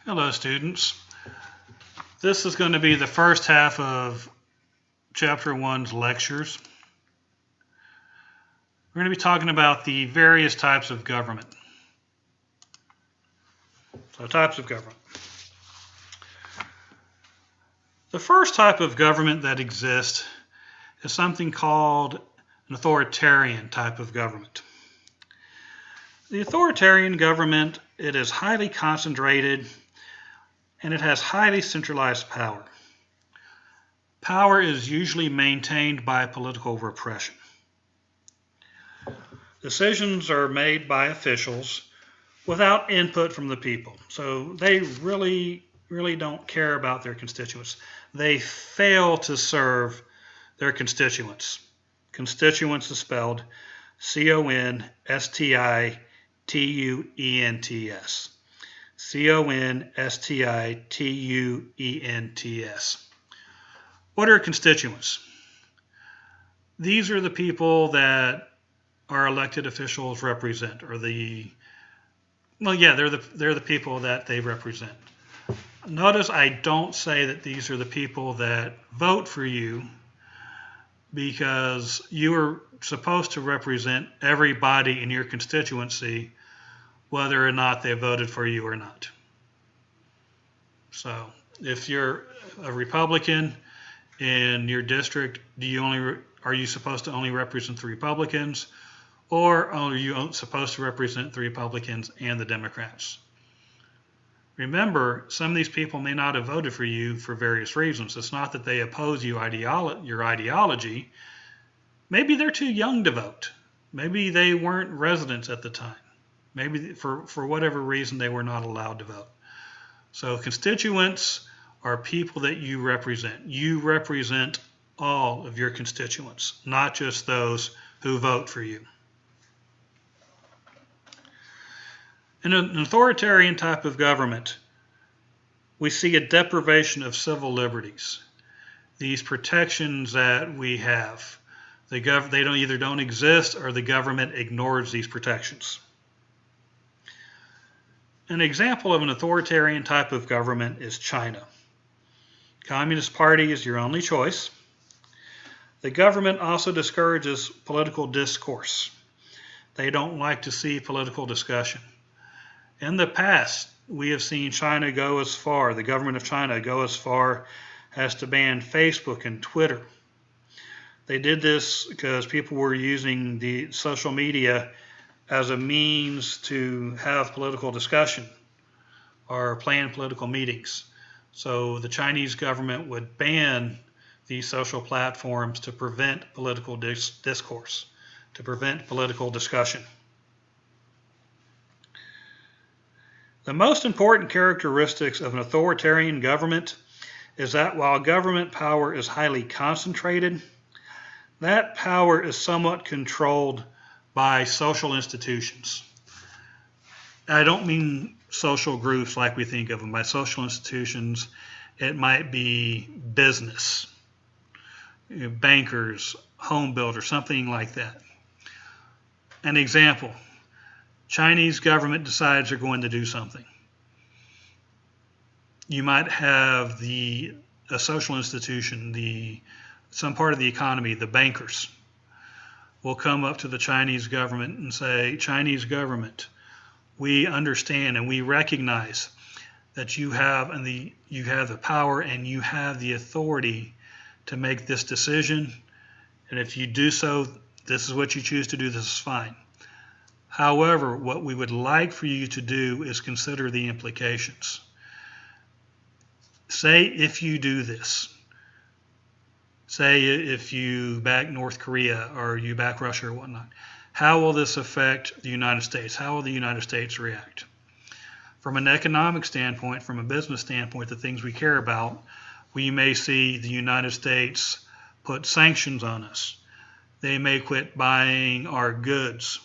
Hello, students. This is going to be the first half of Chapter 1's lectures. We're going to be talking about the various types of government. So, types of government. The first type of government that exists is something called an authoritarian type of government. The authoritarian government, it is highly concentrated and it has highly centralized power. Power is usually maintained by political repression. Decisions are made by officials without input from the people. So they really don't care about their constituents. They fail to serve their constituents. Constituents is spelled C-O-N-S-T-I-T-U-E-N-T-S. C-O-N-S-T-I-T-U-E-N-T-S. What are constituents? These are the people that our elected officials represent, or they're the people that they represent. Notice I don't say that these are the people that vote for you, because you are supposed to represent everybody in your constituency, whether or not they voted for you or not. So if you're a Republican in your district, are you supposed to only represent the Republicans, or are you supposed to represent the Republicans and the Democrats? Remember, some of these people may not have voted for you for various reasons. It's not that they oppose your ideology. Maybe they're too young to vote. Maybe they weren't residents at the time. Maybe for whatever reason they were not allowed to vote. So constituents are people that you represent. You represent all of your constituents, not just those who vote for you. In an authoritarian type of government, we see a deprivation of civil liberties. These protections that we have, they don't exist, or the government ignores these protections. An example of an authoritarian type of government is China. Communist Party is your only choice. The government also discourages political discourse. They don't like to see political discussion. In the past, we have seen China go as far, the government of China go as far as to ban Facebook and Twitter. They did this because people were using the social media as a means to have political discussion or plan political meetings. So the Chinese government would ban these social platforms to prevent political discourse, to prevent political discussion. The most important characteristics of an authoritarian government is that while government power is highly concentrated, that power is somewhat controlled by social institutions. I don't mean social groups like we think of them. By social institutions, it might be business, bankers, home builders, something like that. An example, Chinese government decides they're going to do something. You might have a social institution, some part of the economy, the bankers, will come up to the Chinese government and say, Chinese government, we understand and we recognize that you have the power and you have the authority to make this decision. And if you do so, this is what you choose to do, this is fine. However, what we would like for you to do is consider the implications. Say if you do this, say if you back North Korea or you back Russia or whatnot, how will this affect the United States? How will the United States react? From an economic standpoint, from a business standpoint, the things we care about, we may see the United States put sanctions on us. They may quit buying our goods.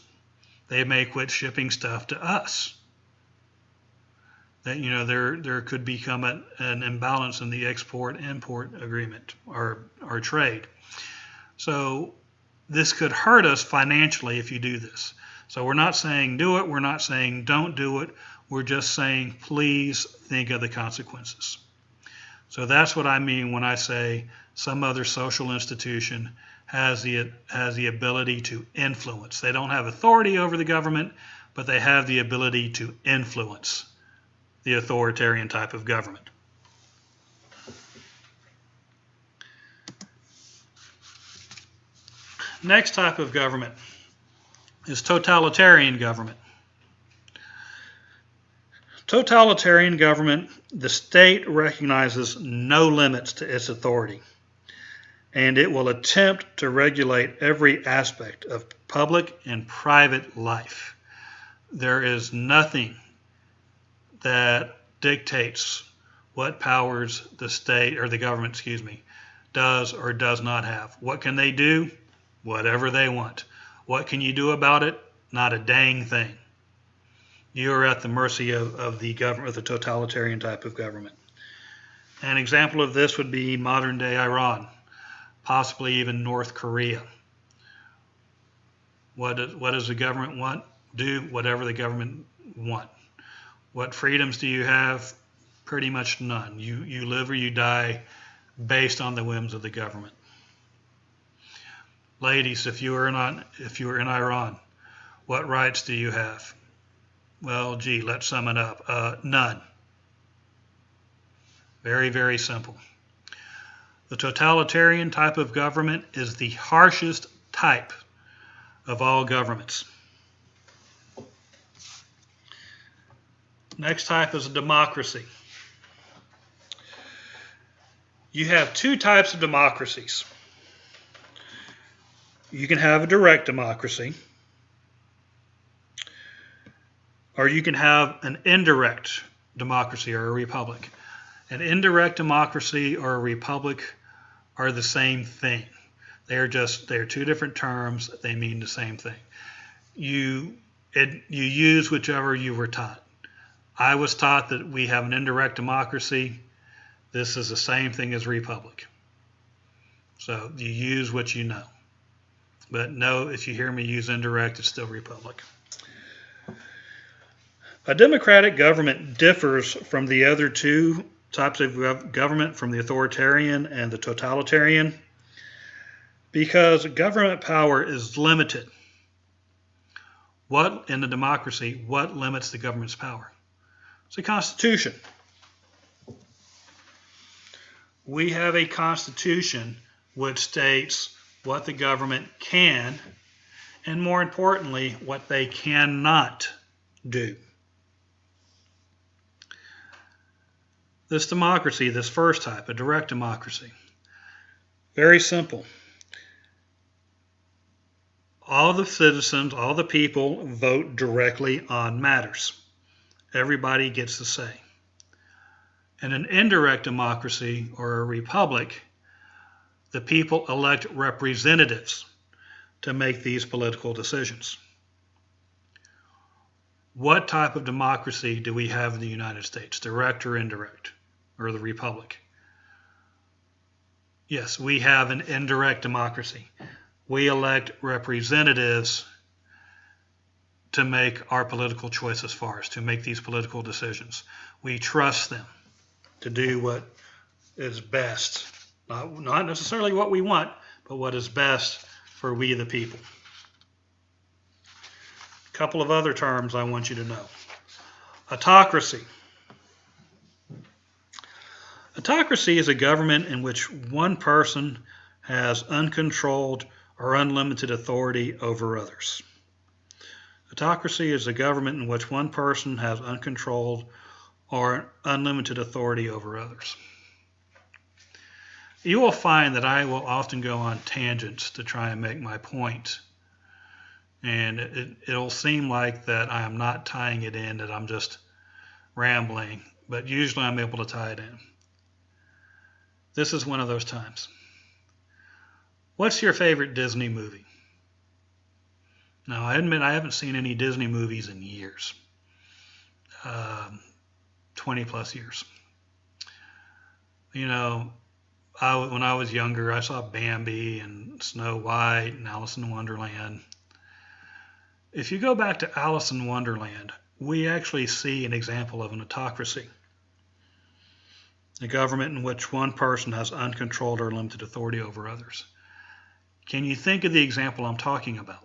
They may quit shipping stuff to us. That there could become an imbalance in the export-import agreement or trade. So this could hurt us financially if you do this. So we're not saying do it. We're not saying don't do it. We're just saying, please think of the consequences. So that's what I mean when I say some other social institution has the ability to influence. They don't have authority over the government, but they have the ability to influence the authoritarian type of government. Next type of government is totalitarian government. Totalitarian government, the state recognizes no limits to its authority, and it will attempt to regulate every aspect of public and private life. There is nothing that dictates what powers the state or the government, does or does not have. What can they do? Whatever they want. What can you do about it? Not a dang thing. You are at the mercy of the government, of the totalitarian type of government. An example of this would be modern day Iran, possibly even North Korea. What does the government want? Do whatever the government want. What freedoms do you have? Pretty much none. You live or you die based on the whims of the government. Ladies, if you were in Iran, what rights do you have? Well, gee, let's sum it up. None. Very, very simple. The totalitarian type of government is the harshest type of all governments. Next type is a democracy. You have two types of democracies. You can have a direct democracy, or you can have an indirect democracy or a republic. An indirect democracy or a republic are the same thing. They're two different terms. They mean the same thing. You use whichever you were taught. I was taught that we have an indirect democracy. This is the same thing as republic. So you use what you know. But no, if you hear me use indirect, it's still republic. A democratic government differs from the other two types of government, from the authoritarian and the totalitarian, because government power is limited. What, in the democracy, what limits the government's power? It's the Constitution. We have a Constitution which states what the government can, and more importantly, what they cannot do. This democracy, this first type, a direct democracy, very simple. All the citizens, all the people vote directly on matters. Everybody gets the say. In an indirect democracy or a republic, the people elect representatives to make these political decisions. What type of democracy do we have in the United States, direct or indirect, or the republic? Yes, we have an indirect democracy. We elect representatives to make our political choices for us, to make these political decisions. We trust them to do what is best. Not necessarily what we want, but what is best for we the people. A couple of other terms I want you to know. Autocracy. Autocracy is a government in which one person has uncontrolled or unlimited authority over others. Autocracy is a government in which one person has uncontrolled or unlimited authority over others. You will find that I will often go on tangents to try and make my point. And it'll seem like that I am not tying it in, that I'm just rambling. But usually I'm able to tie it in. This is one of those times. What's your favorite Disney movie? Now, I admit I haven't seen any Disney movies in years. 20 plus years. You know, when I was younger, I saw Bambi and Snow White and Alice in Wonderland. If you go back to Alice in Wonderland, we actually see an example of an autocracy, a government in which one person has uncontrolled or limited authority over others. Can you think of the example I'm talking about?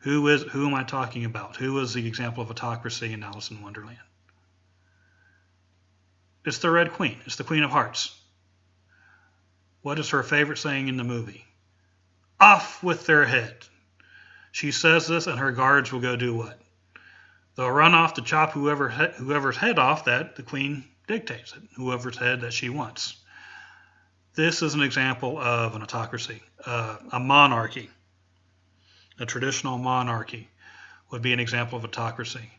Who am I talking about? Who was the example of autocracy in Alice in Wonderland? It's the Red Queen. It's the Queen of Hearts. What is her favorite saying in the movie? Off with their head. She says this and her guards will go do what? They'll run off to chop whoever's head off that the Queen dictates it, whoever's head that she wants. This is an example of an autocracy, a monarchy. A traditional monarchy would be an example of autocracy.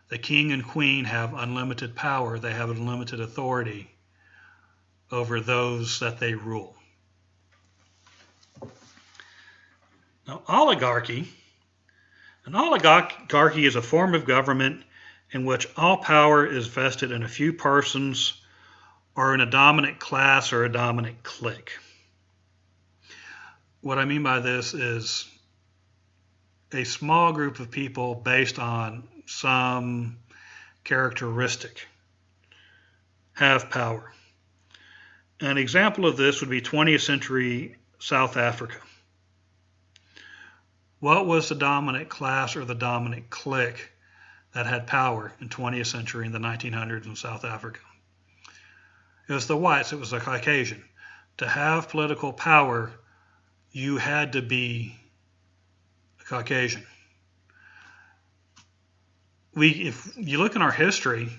The king and queen have unlimited power. They have unlimited authority over those that they rule. Now, an oligarchy is a form of government in which all power is vested in a few persons or in a dominant class or a dominant clique. What I mean by this is a small group of people based on some characteristic have power. An example of this would be 20th century South Africa. What was the dominant class or the dominant clique that had power in 20th century in the 1900s in South Africa? It was the whites. It was the Caucasian. To have political power, you had to be Caucasian. If you look in our history,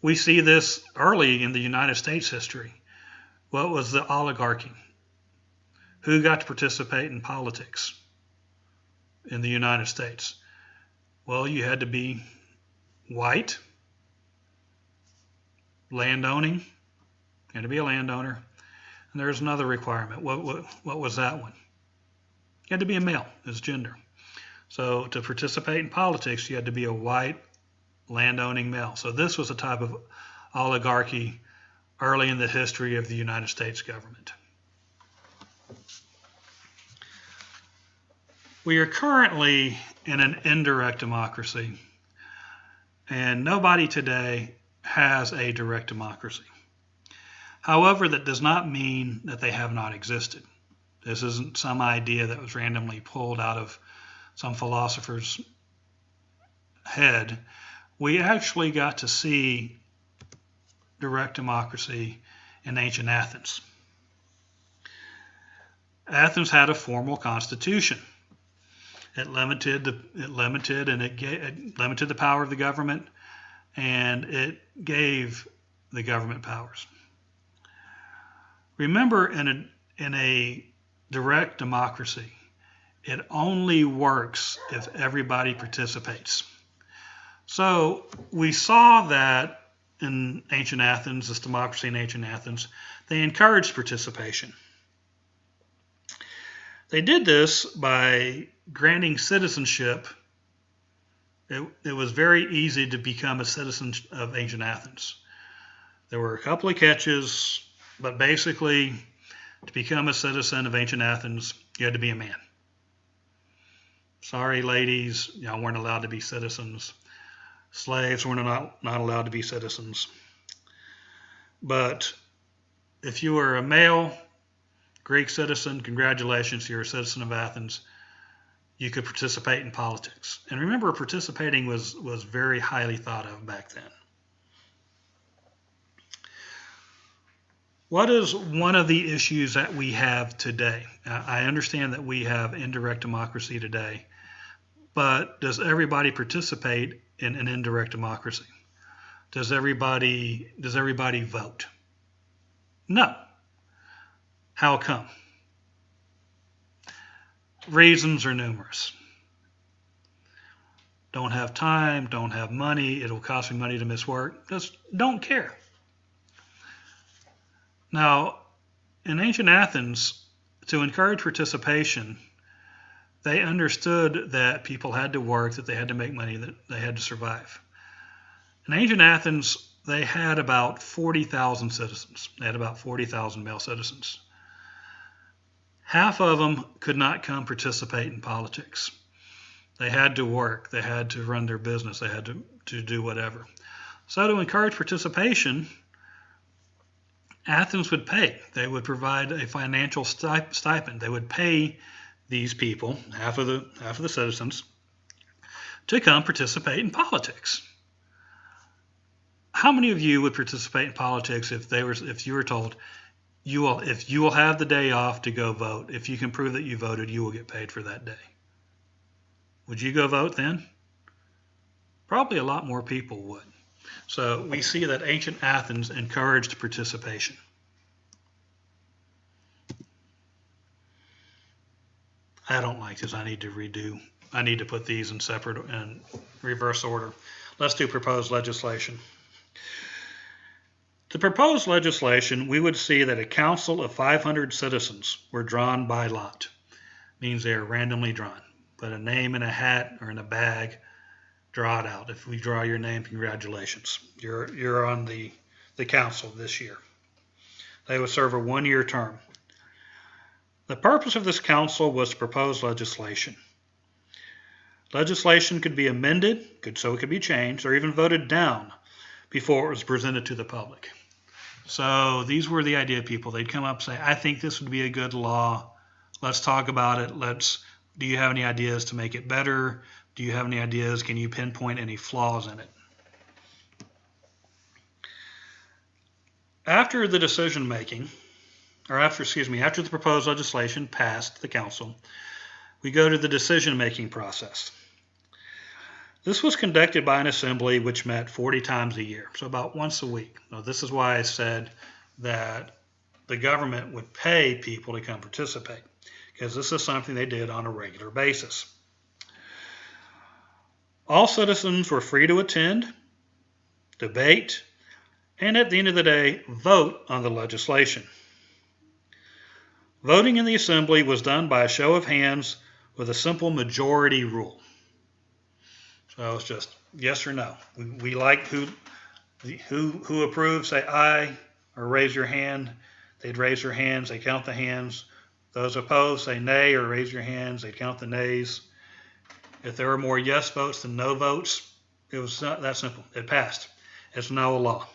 we see this early in the United States history. What was the oligarchy? Who got to participate in politics in the United States? Well, you had to be white, landowning. You had to be a landowner. And there's another requirement. What was that one? You had to be a male, as gender. So to participate in politics, you had to be a white, landowning male. So this was a type of oligarchy early in the history of the United States government. We are currently in an indirect democracy, and nobody today has a direct democracy. However, that does not mean that they have not existed. This isn't some idea that was randomly pulled out of some philosopher's head. We actually got to see direct democracy in ancient Athens. Athens had a formal constitution. It limited the power of the government, and it gave the government powers. Remember, in a direct democracy, it only works if everybody participates. So we saw that in ancient Athens, this democracy in ancient Athens, they encouraged participation. They did this by granting citizenship. It was very easy to become a citizen of ancient Athens. There were a couple of catches, but basically, to become a citizen of ancient Athens, you had to be a man. Sorry, ladies, y'all weren't allowed to be citizens. Slaves were not allowed to be citizens. But if you were a male Greek citizen, congratulations, you're a citizen of Athens. You could participate in politics. And remember, participating was very highly thought of back then. What is one of the issues that we have today? I understand that we have indirect democracy today, but does everybody participate in an indirect democracy? Does everybody vote? No. How come? Reasons are numerous. Don't have time, don't have money, it'll cost me money to miss work. Just don't care. Now, in ancient Athens, to encourage participation, they understood that people had to work, that they had to make money, that they had to survive. In ancient Athens, they had about 40,000 citizens. They had about 40,000 male citizens. Half of them could not come participate in politics. They had to work. They had to run their business. They had to do whatever. So to encourage participation, Athens would pay. They would provide a financial stipend. They would pay these people, half of the citizens, to come participate in politics. How many of you would participate in politics if you were told if you will have the day off to go vote, if you can prove that you voted, you will get paid for that day? Would you go vote then? Probably a lot more people would. So we see that ancient Athens encouraged participation. I don't like this. I need to put these in separate and reverse order. Let's do proposed legislation. To propose legislation, we would see that a council of 500 citizens were drawn by lot. Means they are randomly drawn. Put a name in a hat or in a bag, draw it out. If we draw your name, congratulations. You're on the council this year. They would serve a 1-year term. The purpose of this council was to propose legislation. Legislation could be amended, so it could be changed, or even voted down before it was presented to the public. So these were the idea people. They'd come up and say, I think this would be a good law. Let's talk about it. Do you have any ideas to make it better? Do you have any ideas? Can you pinpoint any flaws in it? After the decision making, after the proposed legislation passed the council, we go to the decision making process. This was conducted by an assembly which met 40 times a year, so about once a week. Now, this is why I said that the government would pay people to come participate, because this is something they did on a regular basis. All citizens were free to attend, debate, and at the end of the day, vote on the legislation. Voting in the assembly was done by a show of hands with a simple majority rule. So it's just yes or no. We like who approves, say aye or raise your hand. They'd raise their hands. They count the hands. Those opposed say nay or raise your hands. They'd count the nays. If there were more yes votes than no votes, it was not that simple. It passed. It's now a law.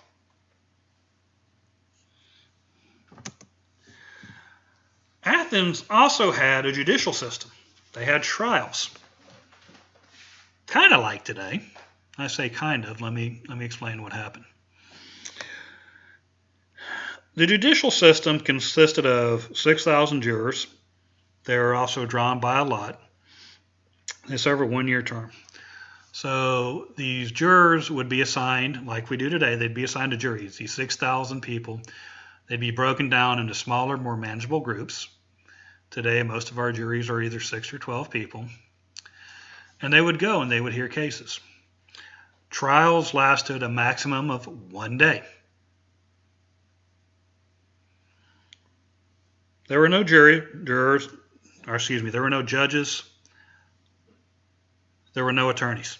Athens also had a judicial system. They had trials. Kind of like today. I say kind of. Let me explain what happened. The judicial system consisted of 6,000 jurors. They were also drawn by a lot. They serve a 1-year term. So these jurors would be assigned, like we do today, they'd be assigned to juries. These 6,000 people, they'd be broken down into smaller, more manageable groups. Today, most of our juries are either 6 or 12 people. And they would go and they would hear cases. Trials lasted a maximum of 1 day. There were no there were no judges. There were no attorneys.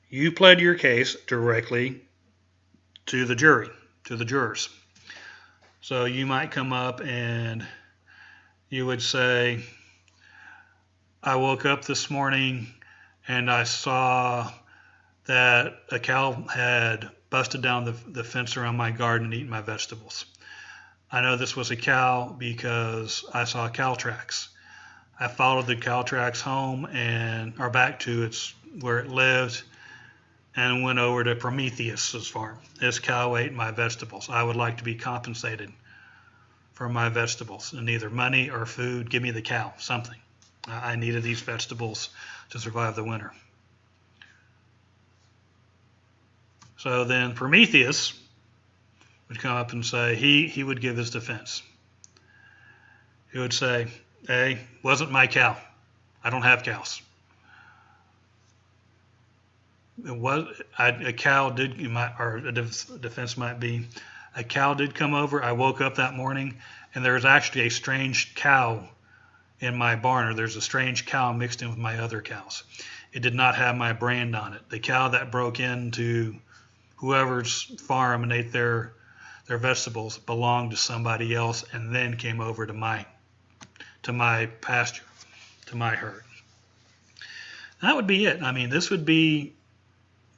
You pled your case directly to the jury, to the jurors. So you might come up and you would say, I woke up this morning and I saw that a cow had busted down the fence around my garden and eaten my vegetables. I know this was a cow because I saw cow tracks. I followed the cow tracks home or back to where it lived and went over to Prometheus's farm. This cow ate my vegetables. I would like to be compensated for my vegetables and either money or food. Give me the cow, something. I needed these vegetables to survive the winter. So then Prometheus would come up and say, he would give his defense. He would say, hey, wasn't my cow. I don't have cows. A cow did, or a defense might be, a cow did come over. I woke up that morning and there was actually a strange cow in my barn, or there's a strange cow mixed in with my other cows. It did not have my brand on it. The cow that broke into whoever's farm and ate their vegetables belonged to somebody else and then came over to my pasture, to my herd. That would be it. I mean, this would be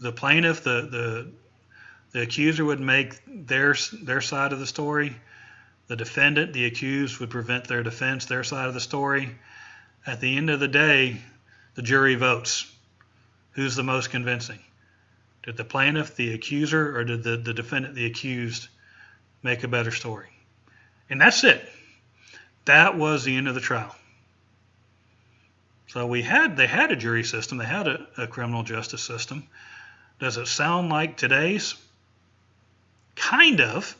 the plaintiff, the accuser would make their side of the story. The defendant, the accused, would present their defense, their side of the story. At the end of the day, the jury votes. Who's the most convincing? Did the plaintiff, the accuser, or did the defendant, the accused, make a better story? And that's it. That was the end of the trial. So they had a jury system. They had a criminal justice system. Does it sound like today's? Kind of,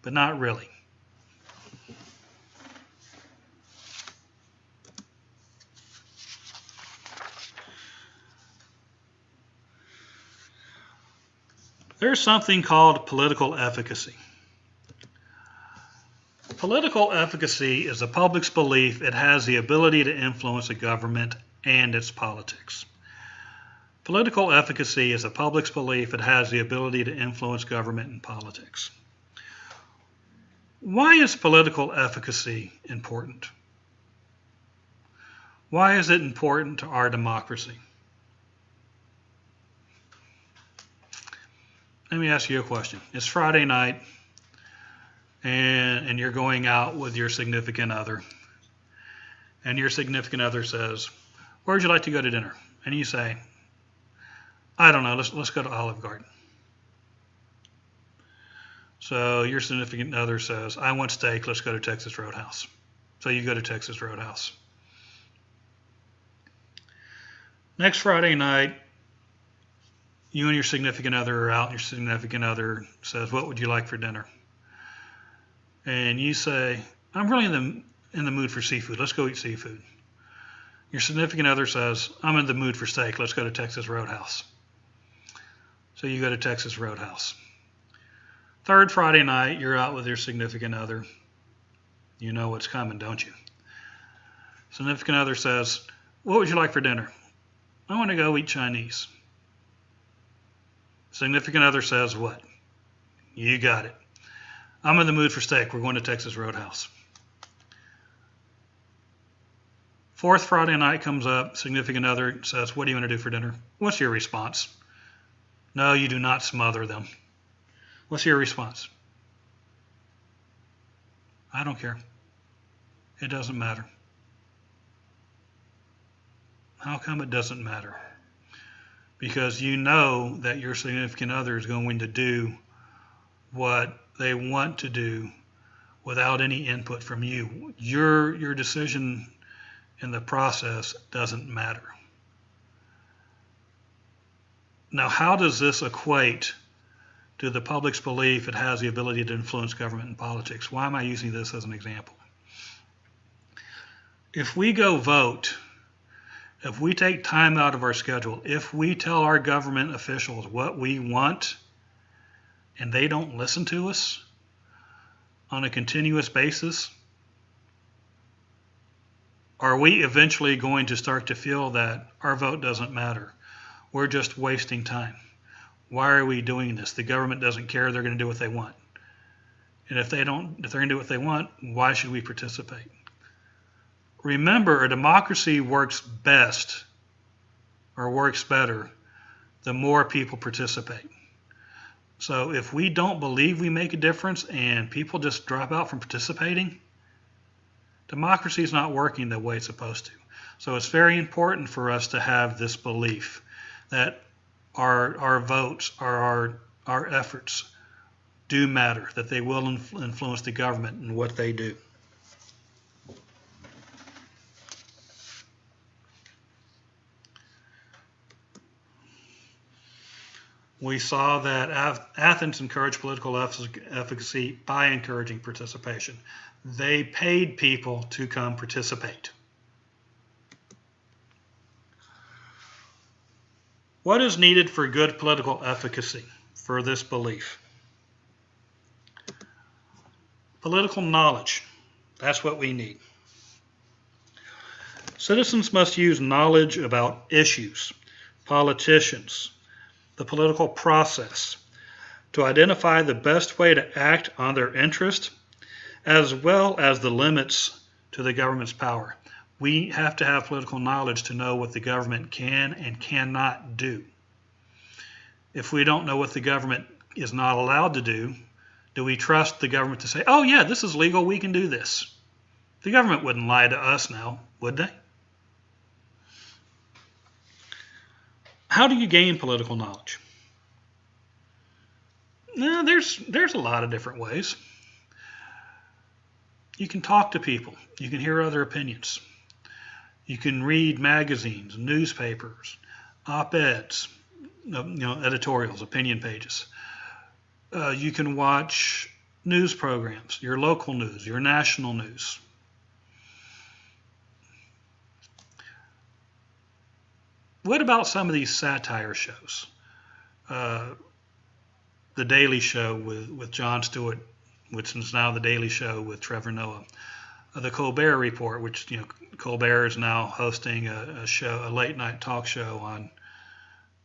but not really. There's something called political efficacy. Political efficacy is the public's belief it has the ability to influence a government and its politics. Political efficacy is the public's belief it has the ability to influence government and politics. Why is political efficacy important? Why is it important to our democracy? Let me ask you a question. It's Friday night, and you're going out with your significant other, and your significant other says, "Where would you like to go to dinner?" And you say, "I don't know, let's go to Olive Garden." So your significant other says, "I want steak, let's go to Texas Roadhouse." So you go to Texas Roadhouse. Next Friday night, you and your significant other are out, and your significant other says, "What would you like for dinner?" And you say, "I'm really in the mood for seafood. Let's go eat seafood." Your significant other says, "I'm in the mood for steak. Let's go to Texas Roadhouse." So you go to Texas Roadhouse. Third Friday night, you're out with your significant other. You know what's coming, don't you? Significant other says, "What would you like for dinner?" "I want to go eat Chinese." Significant other says, "What?" "You got it. I'm in the mood for steak. We're going to Texas Roadhouse." Fourth Friday night comes up. Significant other says, "What do you want to do for dinner?" What's your response? No, you do not smother them. What's your response? "I don't care. It doesn't matter." How come it doesn't matter? Because you know that your significant other is going to do what they want to do without any input from you. Your decision in the process doesn't matter. Now, how does this equate to the public's belief it has the ability to influence government and politics? Why am I using this as an example? If we go vote, if we take time out of our schedule, if we tell our government officials what we want and they don't listen to us on a continuous basis, are we eventually going to start to feel that our vote doesn't matter? We're just wasting time. Why are we doing this? The government doesn't care. They're going to do what they want. And if they're going to do what they want, why should we participate? Remember, a democracy works best or works better the more people participate. So if we don't believe we make a difference and people just drop out from participating, democracy is not working the way it's supposed to. So it's very important for us to have this belief that our votes, our efforts do matter, that they will influence the government and what they do. We saw that Athens encouraged political efficacy by encouraging participation. They paid people to come participate. What is needed for good political efficacy for this belief? Political knowledge. That's what we need. Citizens must use knowledge about issues, politicians, the political process to identify the best way to act on their interest, as well as the limits to the government's power. We have to have political knowledge to know what the government can and cannot do. If we don't know what the government is not allowed to do we trust the government to say, oh yeah, this is legal, we can do this? The government wouldn't lie to us now, would they? How do you gain political knowledge? Now, there's a lot of different ways. You can talk to people. You can hear other opinions. You can read magazines, newspapers, op-eds, editorials, opinion pages. You can watch news programs, your local news, your national news. What about some of these satire shows? The Daily Show with Jon Stewart, which is now The Daily Show with Trevor Noah. The Colbert Report, which Colbert is now hosting a late night talk show on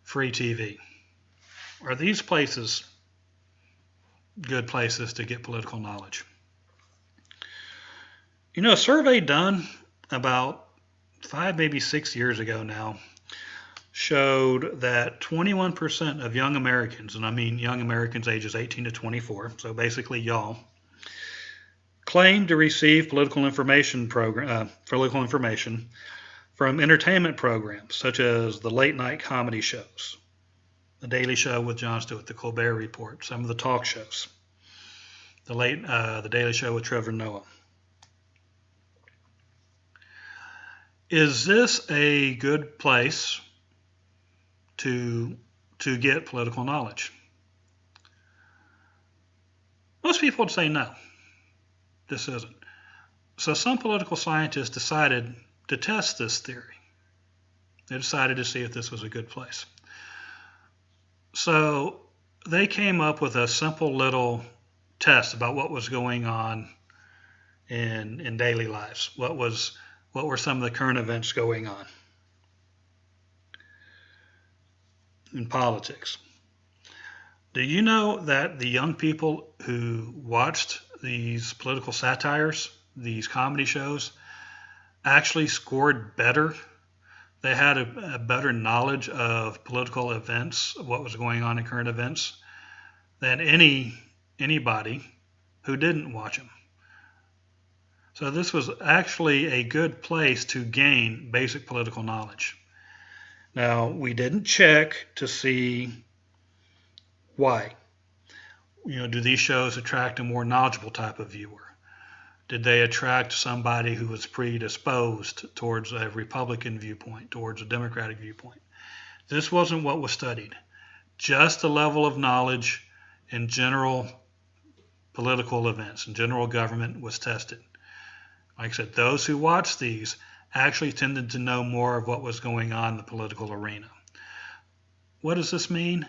free TV. Are these places good places to get political knowledge? A survey done about 5, maybe 6 years ago now showed that 21% of young Americans, and I mean young Americans ages 18 to 24, so basically y'all, claim to receive political information from entertainment programs such as the late night comedy shows, The Daily Show with Jon Stewart, The Colbert Report, some of the talk shows, the Daily Show with Trevor Noah. Is this a good place to get political knowledge? Most people would say no, this isn't. So some political scientists decided to test this theory. They decided to see if this was a good place. So they came up with a simple little test about what was going on in daily lives. What were some of the current events going on in politics? Do you know that the young people who watched these political satires, these comedy shows, actually scored better? They had a better knowledge of political events, of what was going on in current events, than anybody who didn't watch them. So this was actually a good place to gain basic political knowledge. Now, we didn't check to see why. Do these shows attract a more knowledgeable type of viewer? Did they attract somebody who was predisposed towards a Republican viewpoint, towards a Democratic viewpoint? This wasn't what was studied. Just the level of knowledge in general political events and general government was tested. Like I said, those who watched these actually tended to know more of what was going on in the political arena. What does this mean?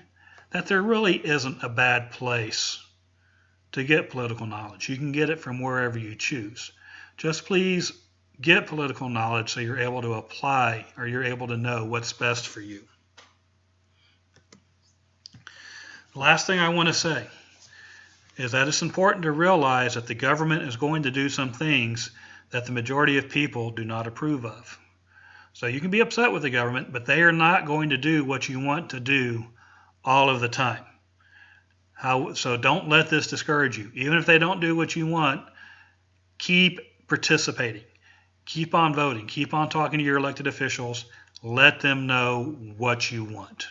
That there really isn't a bad place to get political knowledge. You can get it from wherever you choose. Just please get political knowledge so you're able to apply, or you're able to know what's best for you. The last thing I want to say is that it's important to realize that the government is going to do some things that the majority of people do not approve of. So you can be upset with the government, but they are not going to do what you want to do all of the time. So don't let this discourage you. Even if they don't do what you want, keep participating. Keep on voting. Keep on talking to your elected officials. Let them know what you want.